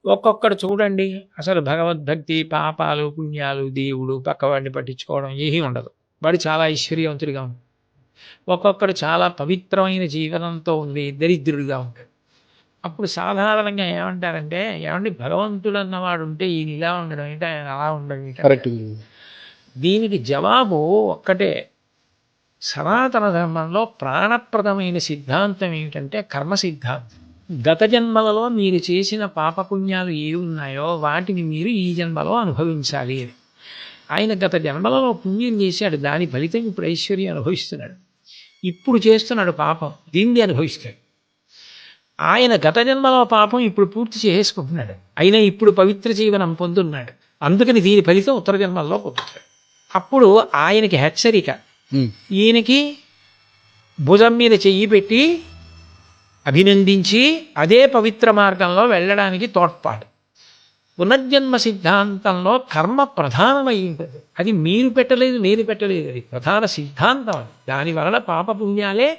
ఒక్కొక్కడు చూడండి అసలు భగవద్భక్తి, పాపాలు, పుణ్యాలు, దేవుడు, పక్కవాడిని పట్టించుకోవడం ఏమీ ఉండదు. వాడు చాలా ఐశ్వర్యవంతుడిగా ఉంటాడు. ఒక్కొక్కడు చాలా పవిత్రమైన జీవనంతో ఉండి దరిద్రుడిగా ఉంటాడు. అప్పుడు సాధారణంగా ఏమంటారంటే, ఏవండీ భగవంతుడు అన్నవాడు ఉంటే ఈయన ఇలా ఉండడం ఏంటి? ఆయన అలా ఉండడం ఏంటి? కరెక్ట్. దీనికి జవాబు ఒక్కటే. సనాతన ధర్మంలో ప్రాణప్రదమైన సిద్ధాంతం ఏమిటంటే కర్మ సిద్ధాంతం. గత జన్మలలో మీరు చేసిన పాపపుణ్యాలు ఏవి ఉన్నాయో వాటిని మీరు ఈ జన్మలో అనుభవించాలి అని. ఆయన గత జన్మలలో పుణ్యం చేశాడు, దాని ఫలితం ఇప్పుడు ఐశ్వర్యం అనుభవిస్తున్నాడు. ఇప్పుడు చేస్తున్నాడు పాపం, దీన్ని అనుభవిస్తాడు. ఆయన గత జన్మలో పాపం ఇప్పుడు పూర్తి చేసుకుంటున్నాడు, అయినా ఇప్పుడు పవిత్ర జీవనం పొందున్నాడు. అందుకని దీని ఫలితం ఉత్తర జన్మల్లో పొందుతాడు. అప్పుడు ఆయనకి హెచ్చరిక, ఈయనకి భుజం మీద చెయ్యి పెట్టి అభినందించి అదే పవిత్ర మార్గంలో వెళ్ళడానికి తోడ్పాటు. పునర్జన్మ సిద్ధాంతంలో కర్మ ప్రధానమై ఉంటుంది. అది మీరు పెట్టలేదు, నేను పెట్టలేదు, అది ప్రధాన సిద్ధాంతం. అది దాని వలన పాపపుణ్యాలే